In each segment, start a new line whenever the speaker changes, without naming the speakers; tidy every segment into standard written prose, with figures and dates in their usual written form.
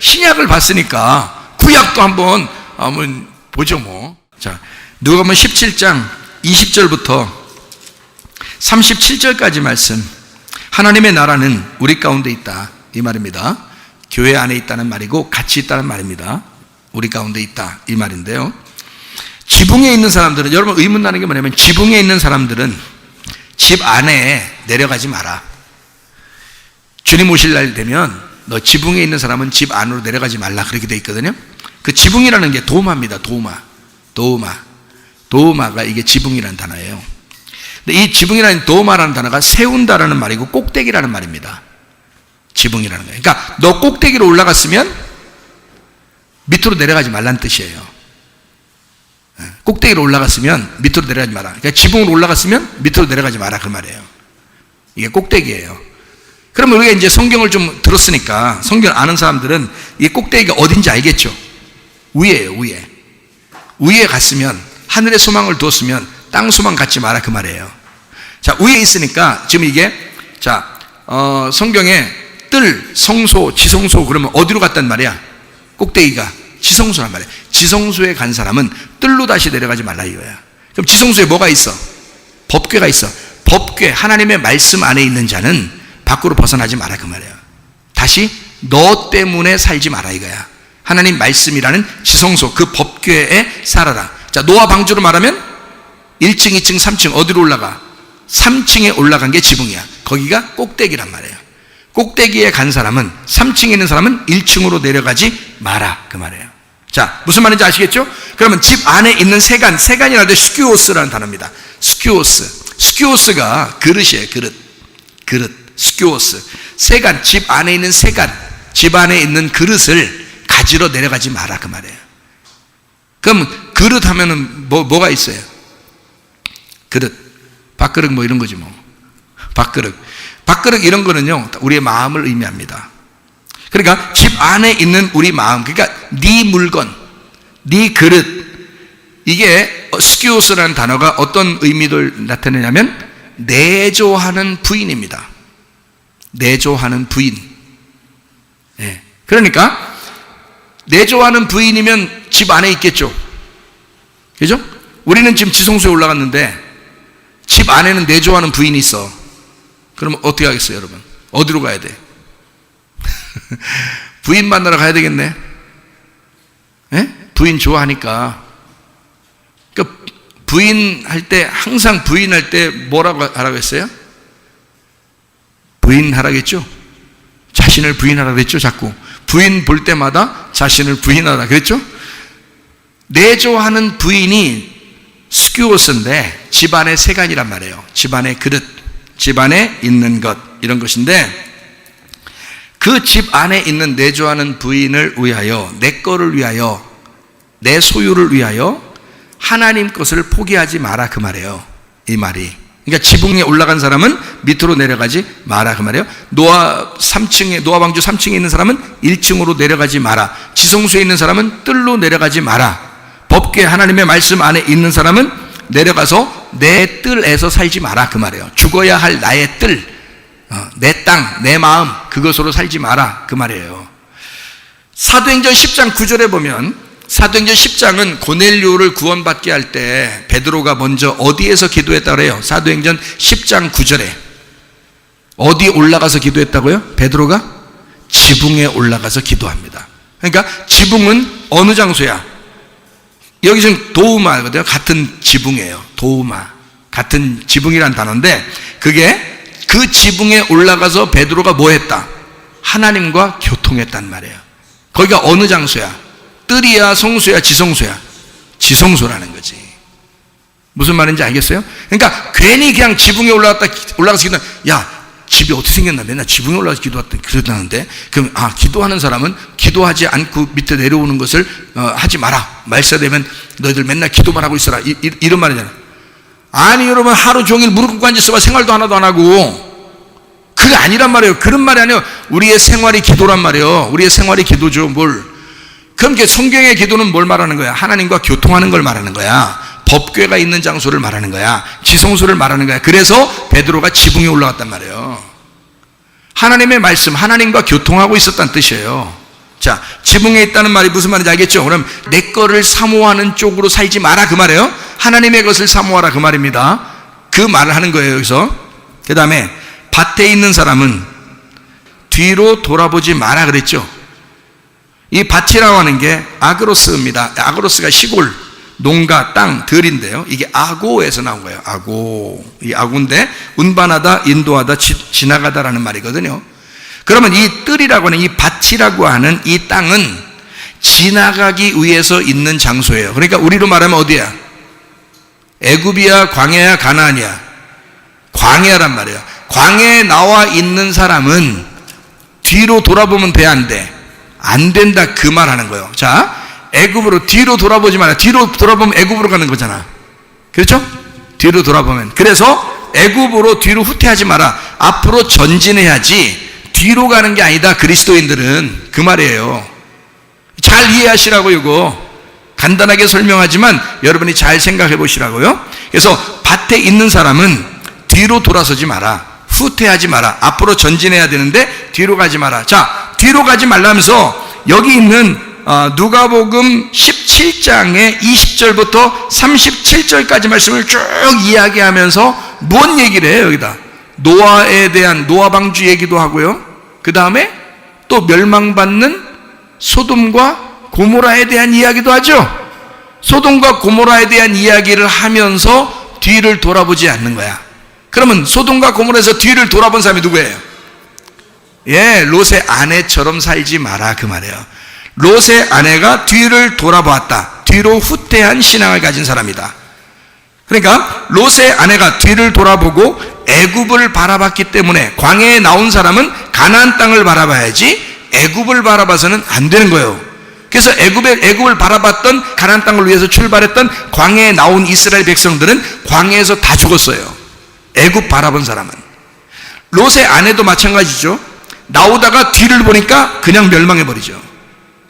신약을 봤으니까 구약도 한번 보죠 뭐. 자, 누가복음 17장 20절부터 37절까지 말씀. 하나님의 나라는 우리 가운데 있다, 이 말입니다. 교회 안에 있다는 말이고 같이 있다는 말입니다. 우리 가운데 있다, 이 말인데요. 지붕에 있는 사람들은, 여러분 의문 나는 게 뭐냐면, 지붕에 있는 사람들은 집 안에 내려가지 마라. 주님 오실 날 되면 너 지붕에 있는 사람은 집 안으로 내려가지 말라, 그렇게 돼 있거든요. 그 지붕이라는 게 도마입니다. 도마가 이게 지붕이라는 단어예요. 근데 이 지붕이라는 도마라는 단어가 세운다라는 말이고 꼭대기라는 말입니다. 지붕이라는 거예요. 그러니까 너 꼭대기로 올라갔으면 밑으로 내려가지 말라는 뜻이에요. 꼭대기로 올라갔으면 밑으로 내려가지 마라. 그러니까 지붕으로 올라갔으면 밑으로 내려가지 마라, 그 말이에요. 이게 꼭대기예요. 그러면 우리가 이제 성경을 좀 들었으니까, 성경 아는 사람들은 이 꼭대기가 어딘지 알겠죠? 위에요, 위에. 위에 갔으면, 하늘의 소망을 두었으면 땅 소망 갖지 마라, 그 말이에요. 자, 위에 있으니까 지금 이게, 자, 성경에 뜰, 성소, 지성소 그러면 어디로 갔단 말이야? 꼭대기가 지성소란 말이야. 지성소에 간 사람은 뜰로 다시 내려가지 말라, 이거야. 그럼 지성소에 뭐가 있어? 법궤가 있어. 법궤, 하나님의 말씀 안에 있는 자는 밖으로 벗어나지 마라, 그 말이에요. 다시 너 때문에 살지 마라, 이거야. 하나님 말씀이라는 지성소, 그 법궤에 살아라. 자, 노아 방주로 말하면 1층, 2층, 3층 어디로 올라가? 3층에 올라간 게 지붕이야. 거기가 꼭대기란 말이에요. 꼭대기에 간 사람은, 3층에 있는 사람은 1층으로 내려가지 마라, 그 말이에요. 자, 무슨 말인지 아시겠죠? 그러면 집 안에 있는 세간이라는 데 스큐오스라는 단어입니다. 스큐오스가 그릇이에요. 그릇. 스큐오스. 세간, 집 안에 있는 세간, 집 안에 있는 그릇을 가지러 내려가지 마라, 그 말이에요. 그럼 그릇 하면은 뭐가 있어요? 그릇, 밥그릇 뭐 이런 거지 뭐. 밥그릇 이런 거는요, 우리의 마음을 의미합니다. 그러니까 집 안에 있는 우리 마음, 그러니까 네 물건, 네 그릇, 이게 스큐오스라는 단어가 어떤 의미를 나타내냐면 내조하는 부인입니다. 내조하는 부인. 예. 그러니까 내조하는 부인이면 집 안에 있겠죠. 그죠? 우리는 지금 지성소에 올라갔는데 집 안에는 내조하는 부인이 있어. 그러면 어떻게 하겠어요, 여러분? 어디로 가야 돼? 부인 만나러 가야 되겠네. 예? 부인 좋아하니까. 그러니까 부인 할 때, 항상 부인 할 때 뭐라고 하라고 했어요? 부인 하라겠죠? 자신을 부인하라 그랬죠, 자꾸. 부인 볼 때마다 자신을 부인하라 그랬죠? 내조하는 부인이 스큐오스인데 집안의 세간이란 말이에요. 집안의 그릇, 집안에 있는 것, 이런 것인데, 그 집 안에 있는 내조하는 부인을 위하여, 내 거를 위하여, 내 소유를 위하여 하나님 것을 포기하지 마라, 그 말이에요. 이 말이. 그러니까 지붕에 올라간 사람은 밑으로 내려가지 마라, 그 말이에요. 노아 방주 3층에 있는 사람은 1층으로 내려가지 마라. 지성소에 있는 사람은 뜰로 내려가지 마라. 법궤, 하나님의 말씀 안에 있는 사람은 내려가서 내 뜰에서 살지 마라, 그 말이에요. 죽어야 할 나의 뜰, 내 땅, 내 마음, 그것으로 살지 마라, 그 말이에요. 사도행전 10장 9절에 보면, 사도행전 10장은 고넬료를 구원받게 할 때 베드로가 먼저 어디에서 기도했다고 그래요? 사도행전 10장 9절에 어디 올라가서 기도했다고요? 베드로가 지붕에 올라가서 기도합니다. 그러니까 지붕은 어느 장소야? 여기 지금 도우마거든요. 같은 지붕이에요. 도우마, 같은 지붕이란 단어인데, 그게 그 지붕에 올라가서 베드로가 뭐 했다? 하나님과 교통했단 말이에요. 거기가 어느 장소야? 뜰이야, 성소야, 지성소야? 지성소라는 거지. 무슨 말인지 알겠어요? 그러니까 괜히 그냥 지붕에 올라가서 기도, 야, 집이 어떻게 생겼나? 맨날 지붕에 올라가서 그러다는데, 그럼 기도하는 사람은 기도하지 않고 밑에 내려오는 것을 하지 마라. 말세되면 너희들 맨날 기도만 하고 있어라, 이런 말이잖아. 아니, 여러분, 하루 종일 무릎 꿇고 앉아있어봐 생활도 하나도 안 하고. 그게 아니란 말이에요. 그런 말이 아니에요. 우리의 생활이 기도란 말이에요. 우리의 생활이 기도죠. 뭘? 그럼 성경의 기도는 뭘 말하는 거야? 하나님과 교통하는 걸 말하는 거야. 법궤가 있는 장소를 말하는 거야. 지성소를 말하는 거야. 그래서 베드로가 지붕에 올라갔단 말이에요. 하나님의 말씀, 하나님과 교통하고 있었다는 뜻이에요. 자, 지붕에 있다는 말이 무슨 말인지 알겠죠? 그럼 내 거를 사모하는 쪽으로 살지 마라 그 말이에요. 하나님의 것을 사모하라 그 말입니다. 그 말을 하는 거예요 여기서. 그 다음에 밭에 있는 사람은 뒤로 돌아보지 마라 그랬죠. 이 밭이라고 하는 게 아그로스입니다. 아그로스가 시골, 농가, 땅, 들인데요. 이게 아고에서 나온 거예요. 아고. 이 아고인데 운반하다, 인도하다, 지나가다라는 말이거든요. 그러면 이 뜰이라고 하는 이 밭이라고 하는 이 땅은 지나가기 위해서 있는 장소예요. 그러니까 우리로 말하면 어디야? 애굽이야, 광야야, 가나안이야? 광야란 말이에요. 광야에 나와 있는 사람은 뒤로 돌아보면 돼, 안 돼? 안 된다 그 말 하는 거예요. 자, 애굽으로 뒤로 돌아보지 마라. 뒤로 돌아보면 애굽으로 가는 거잖아. 그렇죠? 뒤로 돌아보면. 그래서 애굽으로 뒤로 후퇴하지 마라. 앞으로 전진해야지 뒤로 가는 게 아니다. 그리스도인들은 그 말이에요. 잘 이해하시라고. 이거 간단하게 설명하지만 여러분이 잘 생각해 보시라고요. 그래서 밭에 있는 사람은 뒤로 돌아서지 마라. 후퇴하지 마라. 앞으로 전진해야 되는데 뒤로 가지 마라. 자, 뒤로 가지 말라면서 여기 있는 누가복음 17장의 20절부터 37절까지 말씀을 쭉 이야기하면서 뭔 얘기를 해요 여기다? 노아에 대한 노아 방주 얘기도 하고요. 그 다음에 또 멸망받는 소돔과 고모라에 대한 이야기도 하죠. 소돔과 고모라에 대한 이야기를 하면서 뒤를 돌아보지 않는 거야. 그러면 소돔과 고모라에서 뒤를 돌아본 사람이 누구예요? 예, 롯의 아내처럼 살지 마라 그 말이에요. 롯의 아내가 뒤를 돌아보았다. 뒤로 후퇴한 신앙을 가진 사람이다. 그러니까 롯의 아내가 뒤를 돌아보고 애굽을 바라봤기 때문에 광야에 나온 사람은 가나안 땅을 바라봐야지 애굽을 바라봐서는 안 되는 거예요. 그래서 애굽을 바라봤던 가나안 땅을 위해서 출발했던 광야에 나온 이스라엘 백성들은 광야에서 다 죽었어요. 애굽 바라본 사람은. 롯의 아내도 마찬가지죠. 나오다가 뒤를 보니까 그냥 멸망해버리죠.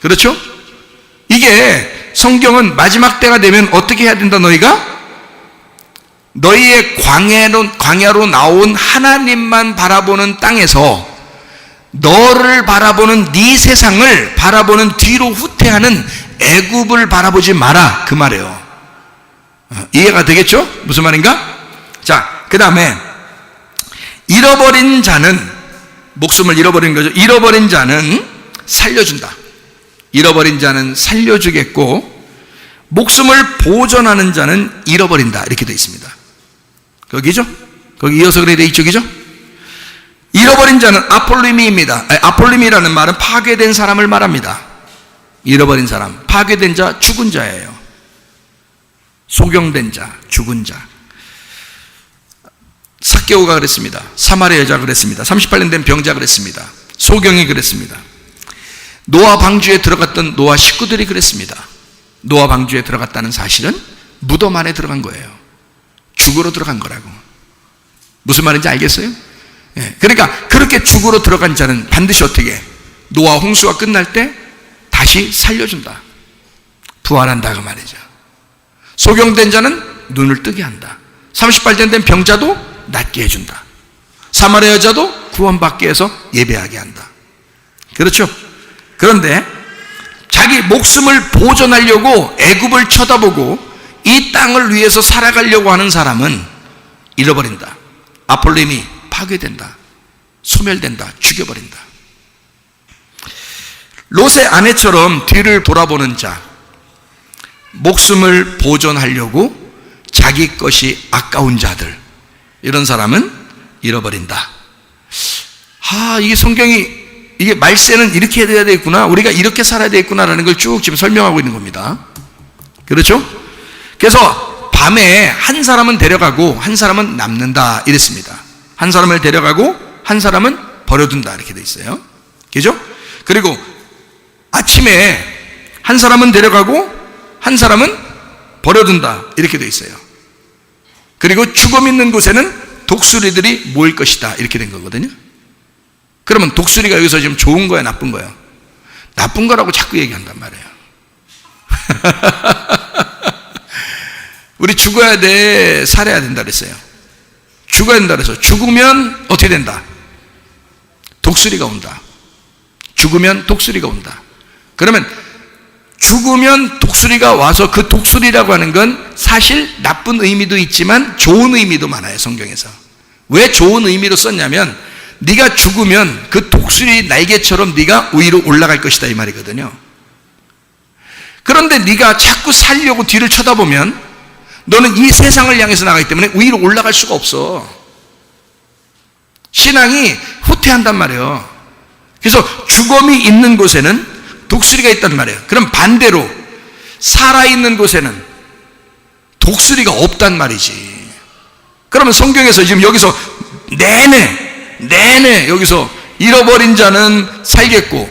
그렇죠? 이게 성경은 마지막 때가 되면 어떻게 해야 된다 너희가? 너희의 광야로 나온 하나님만 바라보는 땅에서 너를 바라보는 네 세상을 바라보는 뒤로 후퇴하는 애굽을 바라보지 마라 그 말이에요. 이해가 되겠죠? 무슨 말인가? 자, 그 다음에 잃어버린 자는 목숨을 잃어버린 거죠. 잃어버린 자는 살려준다. 잃어버린 자는 살려주겠고 목숨을 보존하는 자는 잃어버린다 이렇게 되어 있습니다. 거기죠? 거기 이어서 그래 이쪽이죠? 잃어버린 자는 아폴리미입니다. 아폴리미라는 말은 파괴된 사람을 말합니다. 잃어버린 사람, 파괴된 자, 죽은 자예요. 소경된 자, 죽은 자. 삭개오가 그랬습니다. 사마리아 여자가 그랬습니다. 38년 된 병자가 그랬습니다. 소경이 그랬습니다. 노아 방주에 들어갔던 노아 식구들이 그랬습니다. 노아 방주에 들어갔다는 사실은 무덤 안에 들어간 거예요. 죽으러 들어간 거라고. 무슨 말인지 알겠어요? 예, 그러니까 그렇게 죽으러 들어간 자는 반드시 어떻게 노아 홍수가 끝날 때 다시 살려준다. 부활한다 그 말이죠. 소경된 자는 눈을 뜨게 한다. 38년 된 병자도 낫게 해준다. 사마리아 여자도 구원받게 해서 예배하게 한다. 그렇죠? 그런데 자기 목숨을 보존하려고 애굽을 쳐다보고 이 땅을 위해서 살아가려고 하는 사람은 잃어버린다. 아폴림이 파괴된다. 소멸된다. 죽여버린다. 롯의 아내처럼 뒤를 돌아보는 자, 목숨을 보존하려고 자기 것이 아까운 자들, 이런 사람은 잃어버린다. 이게 성경이, 이게 말세는 이렇게 해야 되겠구나, 우리가 이렇게 살아야 되겠구나라는 걸 쭉 지금 설명하고 있는 겁니다. 그렇죠? 그래서 밤에 한 사람은 데려가고 한 사람은 남는다 이랬습니다. 한 사람을 데려가고 한 사람은 버려둔다 이렇게 돼 있어요. 그죠? 그리고 아침에 한 사람은 데려가고 한 사람은 버려둔다 이렇게 돼 있어요. 그리고 죽음 있는 곳에는 독수리들이 모일 것이다 이렇게 된 거거든요. 그러면 독수리가 여기서 지금 좋은 거야 나쁜 거야? 나쁜 거라고 자꾸 얘기한단 말이에요. 우리 죽어야 돼, 살아야 된다 그랬어요. 죽어야 된다 그래서 죽으면 어떻게 된다? 독수리가 온다. 죽으면 독수리가 온다. 그러면 죽으면 독수리가 와서 그 독수리라고 하는 건 사실 나쁜 의미도 있지만 좋은 의미도 많아요, 성경에서. 왜 좋은 의미로 썼냐면 네가 죽으면 그 독수리 날개처럼 네가 위로 올라갈 것이다 이 말이거든요. 그런데 네가 자꾸 살려고 뒤를 쳐다보면 너는 이 세상을 향해서 나가기 때문에 위로 올라갈 수가 없어. 신앙이 후퇴한단 말이에요. 그래서 죽음이 있는 곳에는 독수리가 있단 말이에요. 그럼 반대로 살아있는 곳에는 독수리가 없단 말이지. 그러면 성경에서 지금 여기서 내내 여기서 잃어버린 자는 살겠고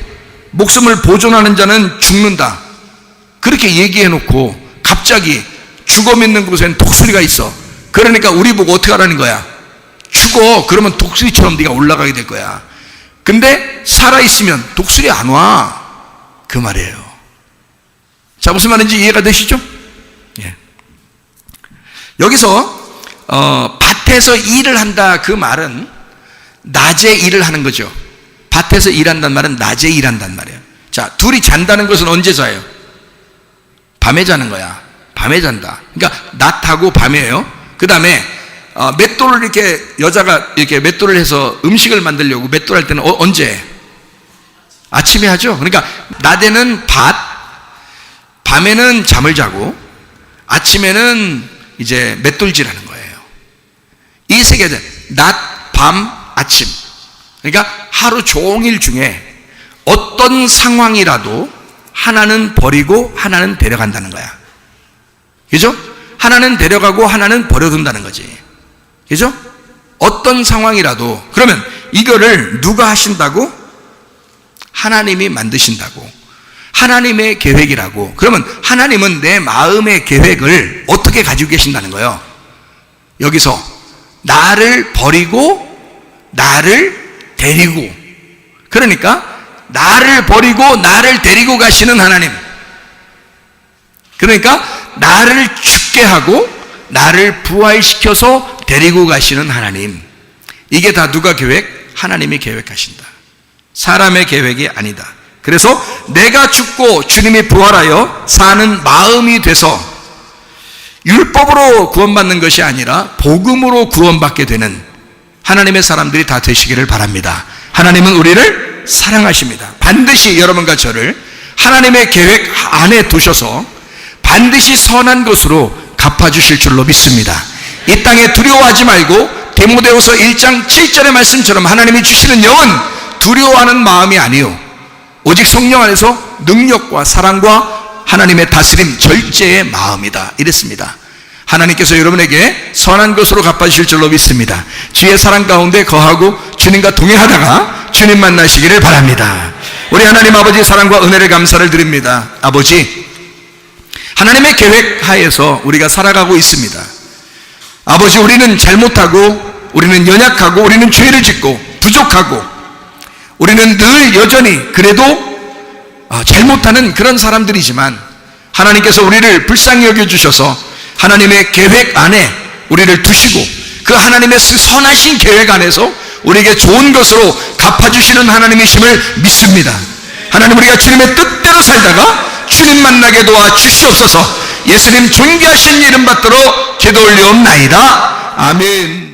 목숨을 보존하는 자는 죽는다, 그렇게 얘기해 놓고 갑자기 죽음 있는 곳에는 독수리가 있어. 그러니까 우리 보고 어떻게 하라는 거야? 죽어. 그러면 독수리처럼 네가 올라가게 될 거야. 근데 살아있으면 독수리 안 와, 그 말이에요. 자, 무슨 말인지 이해가 되시죠? 예. 여기서 밭에서 일을 한다, 그 말은 낮에 일을 하는 거죠. 밭에서 일한다는 말은 낮에 일한다는 말이에요. 자, 둘이 잔다는 것은 언제 자요? 밤에 자는 거야. 밤에 잔다. 그러니까 낮하고 밤이에요. 그 다음에 맷돌을 이렇게 여자가 이렇게 맷돌을 해서 음식을 만들려고 맷돌 할 때는 언제? 아침에 하죠. 그러니까 낮에는 밭, 밤에는 잠을 자고 아침에는 이제 맷돌질하는 거예요. 이 세 개는 낮, 밤, 아침. 그러니까 하루 종일 중에 어떤 상황이라도 하나는 버리고 하나는 데려간다는 거야. 그죠? 하나는 데려가고 하나는 버려둔다는 거지. 그죠? 어떤 상황이라도. 그러면 이거를 누가 하신다고? 하나님이 만드신다고. 하나님의 계획이라고. 그러면 하나님은 내 마음의 계획을 어떻게 가지고 계신다는 거예요? 여기서 나를 버리고 나를 데리고. 그러니까 나를 버리고 나를 데리고 가시는 하나님. 그러니까 나를 죽게 하고 나를 부활시켜서 데리고 가시는 하나님. 이게 다 누가 계획? 하나님이 계획하신다. 사람의 계획이 아니다. 그래서 내가 죽고 주님이 부활하여 사는 마음이 돼서 율법으로 구원받는 것이 아니라 복음으로 구원받게 되는 하나님의 사람들이 다 되시기를 바랍니다. 하나님은 우리를 사랑하십니다. 반드시 여러분과 저를 하나님의 계획 안에 두셔서 반드시 선한 것으로 갚아주실 줄로 믿습니다. 이 땅에 두려워하지 말고 디모데후서 1장 7절의 말씀처럼 하나님이 주시는 영은 두려워하는 마음이 아니요 오직 성령 안에서 능력과 사랑과 하나님의 다스림 절제의 마음이다, 이랬습니다. 하나님께서 여러분에게 선한 것으로 갚아주실 줄로 믿습니다. 주의 사랑 가운데 거하고 주님과 동행하다가 주님 만나시기를 바랍니다. 우리 하나님 아버지 사랑과 은혜를 감사를 드립니다. 아버지, 하나님의 계획 하에서 우리가 살아가고 있습니다. 아버지, 우리는 잘못하고 우리는 연약하고 우리는 죄를 짓고 부족하고 우리는 늘 여전히 그래도 잘못하는 그런 사람들이지만 하나님께서 우리를 불쌍히 여겨주셔서 하나님의 계획 안에 우리를 두시고 그 하나님의 선하신 계획 안에서 우리에게 좋은 것으로 갚아주시는 하나님이심을 믿습니다. 하나님, 우리가 주님의 뜻대로 살다가 주님 만나게 도와 주시옵소서. 예수님 존귀하신 이름 받들어 기도 올리옵나이다. 아멘.